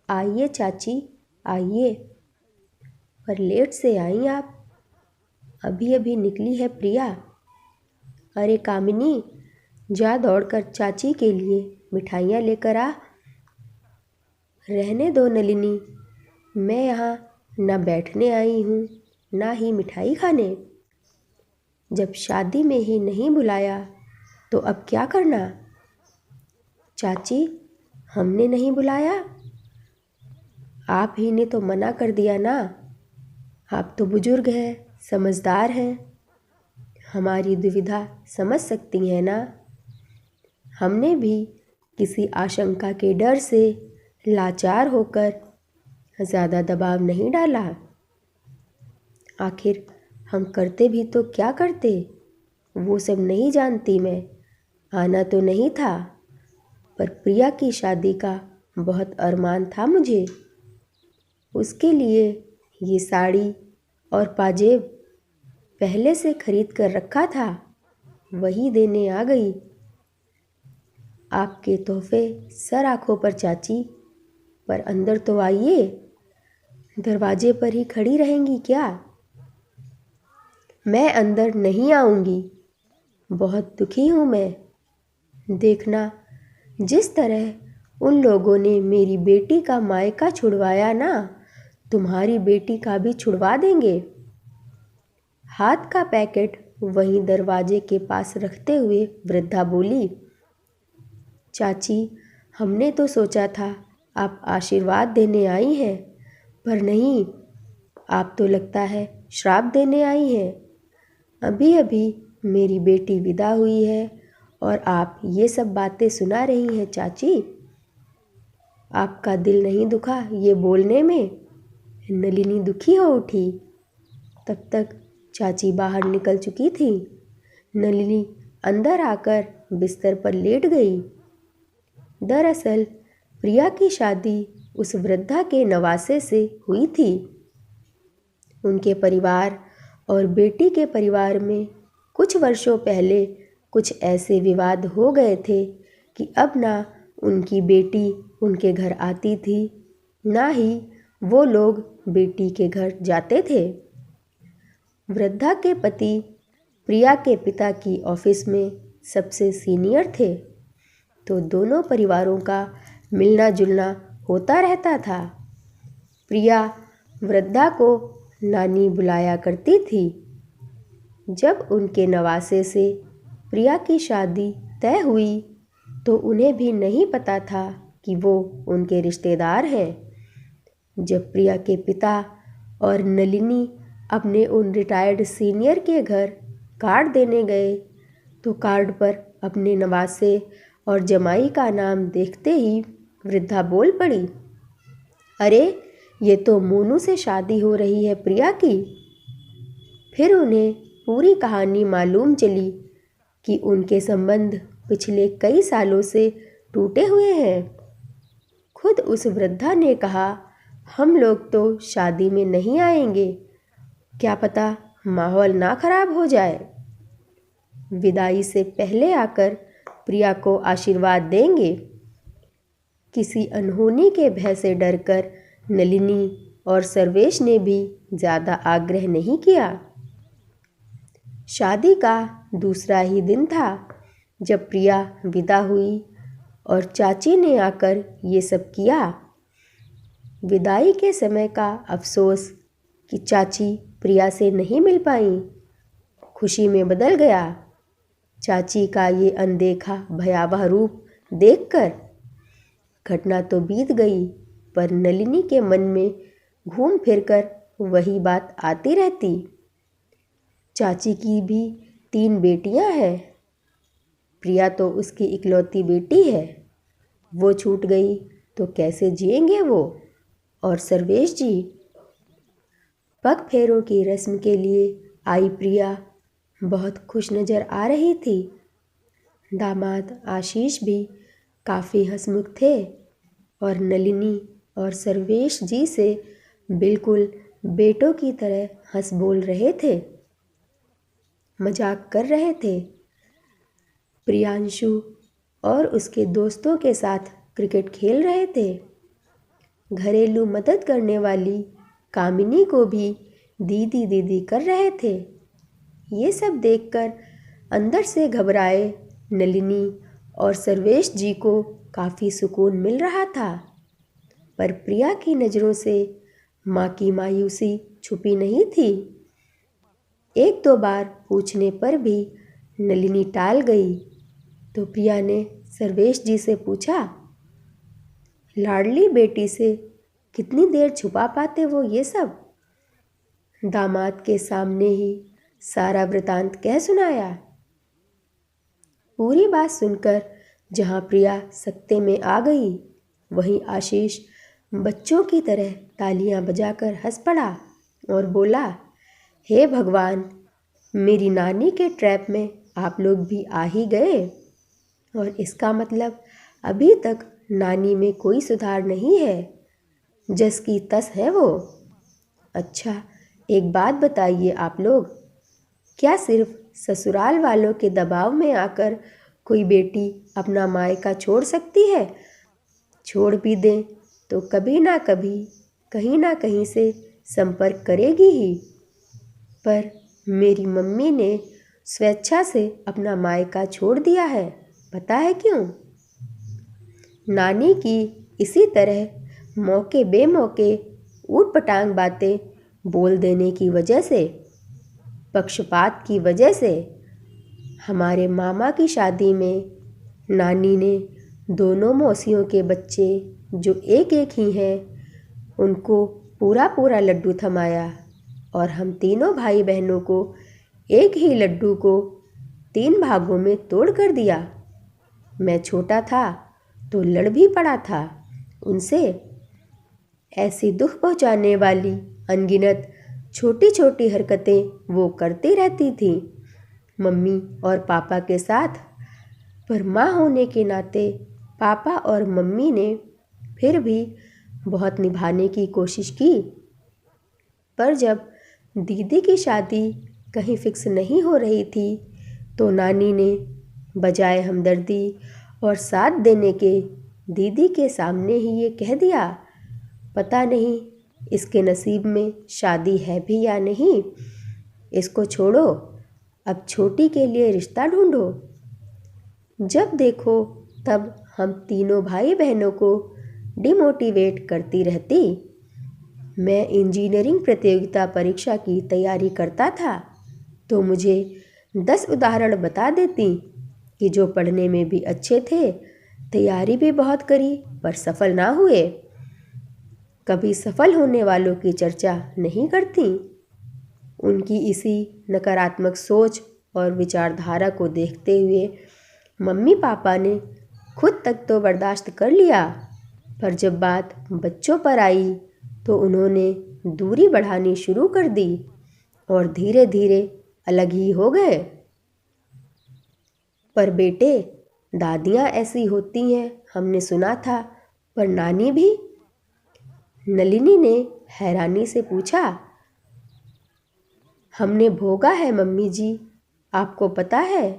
आइए चाची, आइए। पर लेट से आई आप, अभी अभी निकली है प्रिया। अरे कामिनी, जा दौड़कर चाची के लिए मिठाइयाँ लेकर आ। रहने दो नलिनी, मैं यहाँ न बैठने आई हूँ ना ही मिठाई खाने। जब शादी में ही नहीं बुलाया तो अब क्या करना। चाची, हमने नहीं बुलाया, आप ही ने तो मना कर दिया ना। आप तो बुजुर्ग हैं, समझदार हैं, हमारी दुविधा समझ सकती हैं ना। हमने भी किसी आशंका के डर से लाचार होकर ज़्यादा दबाव नहीं डाला। आखिर हम करते भी तो क्या करते, वो सब नहीं जानती मैं। आना तो नहीं था, पर प्रिया की शादी का बहुत अरमान था मुझे। उसके लिए ये साड़ी और पाजेब पहले से खरीद कर रखा था, वही देने आ गई। आपके तोहफे सर आँखों पर चाची, पर अंदर तो आइए। दरवाजे पर ही खड़ी रहेंगी क्या। मैं अंदर नहीं आऊँगी, बहुत दुखी हूँ मैं। देखना, जिस तरह उन लोगों ने मेरी बेटी का मायका छुड़वाया ना, तुम्हारी बेटी का भी छुड़वा देंगे। हाथ का पैकेट वहीं दरवाजे के पास रखते हुए वृद्धा बोली। चाची, हमने तो सोचा था आप आशीर्वाद देने आई हैं, पर नहीं, आप तो लगता है श्राप देने आई हैं। अभी अभी मेरी बेटी विदा हुई है और आप ये सब बातें सुना रही हैं चाची। आपका दिल नहीं दुखा ये बोलने में। नलिनी दुखी हो उठी। तब तक चाची बाहर निकल चुकी थी। नलिनी अंदर आकर बिस्तर पर लेट गई। दरअसल प्रिया की शादी उस वृद्धा के नवासे से हुई थी। उनके परिवार और बेटी के परिवार में कुछ वर्षों पहले कुछ ऐसे विवाद हो गए थे कि अब ना उनकी बेटी उनके घर आती थी, ना ही वो लोग बेटी के घर जाते थे। वृद्धा के पति प्रिया के पिता की ऑफिस में सबसे सीनियर थे, तो दोनों परिवारों का मिलना जुलना होता रहता था। प्रिया वृद्धा को नानी बुलाया करती थी। जब उनके नवासे से प्रिया की शादी तय हुई तो उन्हें भी नहीं पता था कि वो उनके रिश्तेदार हैं। जब प्रिया के पिता और नलिनी अपने उन रिटायर्ड सीनियर के घर कार्ड देने गए तो कार्ड पर अपने नवासे और जमाई का नाम देखते ही वृद्धा बोल पड़ी। अरे, ये तो मोनू से शादी हो रही है प्रिया की। फिर उन्हें पूरी कहानी मालूम चली कि उनके संबंध पिछले कई सालों से टूटे हुए हैं। खुद उस वृद्धा ने कहा, हम लोग तो शादी में नहीं आएंगे, क्या पता माहौल ना खराब हो जाए। विदाई से पहले आकर प्रिया को आशीर्वाद देंगे। किसी अनहोनी के भय से डरकर नलिनी और सर्वेश ने भी ज़्यादा आग्रह नहीं किया। शादी का दूसरा ही दिन था जब प्रिया विदा हुई और चाची ने आकर ये सब किया। विदाई के समय का अफसोस कि चाची प्रिया से नहीं मिल पाई खुशी में बदल गया। चाची का ये अनदेखा भयावह रूप देखकर घटना तो बीत गई, पर नलिनी के मन में घूम फिरकर वही बात आती रहती। चाची की भी 3 बेटियां हैं, प्रिया तो उसकी इकलौती बेटी है। वो छूट गई तो कैसे जिएंगे वो और सर्वेश जी। पग फेरों की रस्म के लिए आई प्रिया बहुत खुश नज़र आ रही थी। दामाद आशीष भी काफ़ी हंसमुख थे और नलिनी और सर्वेश जी से बिल्कुल बेटों की तरह हंस बोल रहे थे, मजाक कर रहे थे। प्रियांशु और उसके दोस्तों के साथ क्रिकेट खेल रहे थे। घरेलू मदद करने वाली कामिनी को भी दीदी दीदी कर रहे थे। ये सब देखकर अंदर से घबराए नलिनी और सर्वेश जी को काफ़ी सुकून मिल रहा था। पर प्रिया की नज़रों से माँ की मायूसी छुपी नहीं थी। एक दो बार पूछने पर भी नलिनी टाल गई तो प्रिया ने सर्वेश जी से पूछा, लाडली बेटी से कितनी देर छुपा पाते वो ये सब? दामाद के सामने ही सारा वृतांत कह सुनाया। पूरी बात सुनकर जहाँ प्रिया सकते में आ गई, वहीं आशीष बच्चों की तरह तालियां बजाकर हंस पड़ा और बोला, हे भगवान, मेरी नानी के ट्रैप में आप लोग भी आ ही गए। और इसका मतलब अभी तक नानी में कोई सुधार नहीं है, जस की तस है वो। अच्छा, एक बात बताइए आप लोग, क्या सिर्फ ससुराल वालों के दबाव में आकर कोई बेटी अपना मायका छोड़ सकती है? छोड़ भी दें तो कभी ना कभी कहीं ना कहीं से संपर्क करेगी ही। पर मेरी मम्मी ने स्वेच्छा से अपना मायका छोड़ दिया है, पता है क्यों? नानी की इसी तरह मौके बेमौके ऊटपटांग बातें बोल देने की वजह से, पक्षपात की वजह से। हमारे मामा की शादी में नानी ने दोनों मौसियों के बच्चे जो एक एक ही हैं, उनको पूरा पूरा लड्डू थमाया और हम तीनों भाई बहनों को एक ही लड्डू को 3 भागों में तोड़ कर दिया। मैं छोटा था तो लड़ भी पड़ा था उनसे। ऐसी दुख पहुंचाने वाली अनगिनत छोटी छोटी हरकतें वो करती रहती थी मम्मी और पापा के साथ। पर माँ होने के नाते पापा और मम्मी ने फिर भी बहुत निभाने की कोशिश की। पर जब दीदी की शादी कहीं फिक्स नहीं हो रही थी तो नानी ने बजाय हमदर्दी और साथ देने के दीदी के सामने ही ये कह दिया, पता नहीं इसके नसीब में शादी है भी या नहीं, इसको छोड़ो, अब छोटी के लिए रिश्ता ढूंढो। जब देखो तब हम तीनों भाई बहनों को डिमोटिवेट करती रहती। मैं इंजीनियरिंग प्रतियोगिता परीक्षा की तैयारी करता था तो मुझे 10 उदाहरण बता देती कि जो पढ़ने में भी अच्छे थे, तैयारी भी बहुत करी पर सफल ना हुए। कभी सफल होने वालों की चर्चा नहीं करती। उनकी इसी नकारात्मक सोच और विचारधारा को देखते हुए मम्मी पापा ने खुद तक तो बर्दाश्त कर लिया, पर जब बात बच्चों पर आई तो उन्होंने दूरी बढ़ानी शुरू कर दी और धीरे धीरे अलग ही हो गए। पर बेटे, दादियाँ ऐसी होती हैं, हमने सुना था, पर नानी भी? नलिनी ने हैरानी से पूछा। हमने भोगा है मम्मी जी, आपको पता है,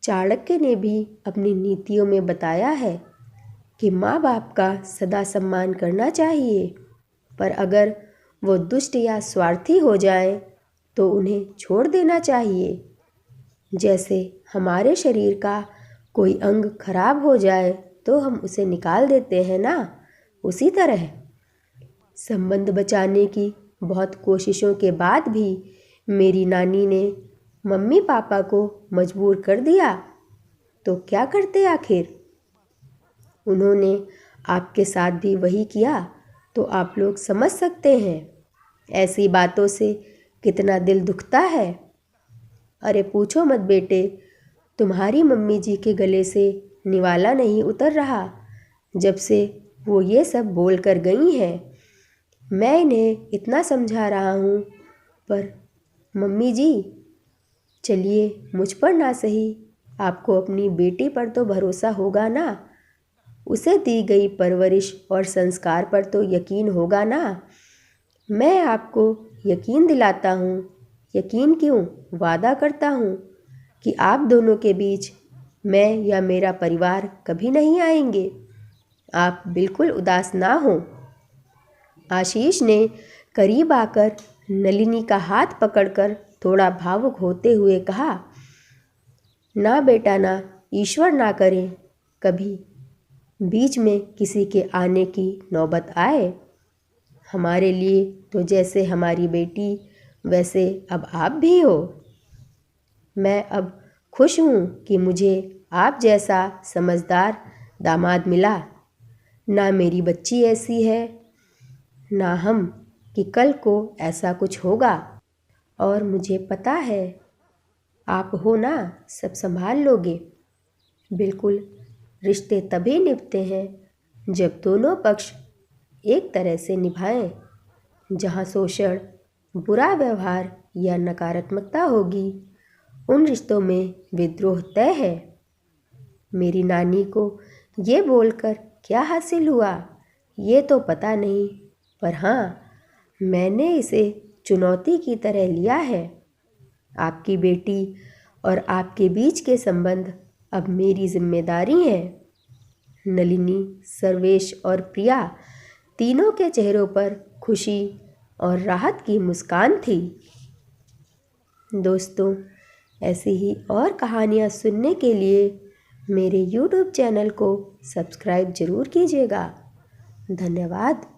चाणक्य ने भी अपनी नीतियों में बताया है कि माँ बाप का सदा सम्मान करना चाहिए, पर अगर वो दुष्ट या स्वार्थी हो जाएं तो उन्हें छोड़ देना चाहिए। जैसे हमारे शरीर का कोई अंग खराब हो जाए तो हम उसे निकाल देते हैं ना, उसी तरह संबंध बचाने की बहुत कोशिशों के बाद भी मेरी नानी ने मम्मी पापा को मजबूर कर दिया। तो क्या करते आखिर? उन्होंने आपके साथ भी वही किया तो आप लोग समझ सकते हैं ऐसी बातों से कितना दिल दुखता है। अरे पूछो मत बेटे, तुम्हारी मम्मी जी के गले से निवाला नहीं उतर रहा जब से वो ये सब बोल कर गई हैं। मैं इन्हें इतना समझा रहा हूँ, पर मम्मी जी, चलिए मुझ पर ना सही, आपको अपनी बेटी पर तो भरोसा होगा ना, उसे दी गई परवरिश और संस्कार पर तो यकीन होगा ना। मैं आपको यकीन दिलाता हूँ, यकीन क्यों, वादा करता हूँ कि आप दोनों के बीच मैं या मेरा परिवार कभी नहीं आएंगे। आप बिल्कुल उदास ना हो। आशीष ने करीब आकर नलिनी का हाथ पकड़कर थोड़ा भावुक होते हुए कहा, ना बेटा ना, ईश्वर ना करे कभी बीच में किसी के आने की नौबत आए। हमारे लिए तो जैसे हमारी बेटी वैसे अब आप भी हो। मैं अब खुश हूँ कि मुझे आप जैसा समझदार दामाद मिला। ना मेरी बच्ची ऐसी है ना हम कि कल को ऐसा कुछ होगा। और मुझे पता है आप हो ना, सब संभाल लोगे। बिल्कुल, रिश्ते तभी निभते हैं जब दोनों पक्ष एक तरह से निभाएं। जहाँ शोषण, बुरा व्यवहार या नकारात्मकता होगी, उन रिश्तों में विद्रोह तय है। मेरी नानी को ये बोलकर क्या हासिल हुआ ये तो पता नहीं, पर हाँ, मैंने इसे चुनौती की तरह लिया है। आपकी बेटी और आपके बीच के संबंध अब मेरी जिम्मेदारी है। नलिनी, सर्वेश और प्रिया तीनों के चेहरों पर खुशी और राहत की मुस्कान थी। दोस्तों, ऐसी ही और कहानियाँ सुनने के लिए मेरे YouTube चैनल को सब्सक्राइब ज़रूर कीजिएगा। धन्यवाद।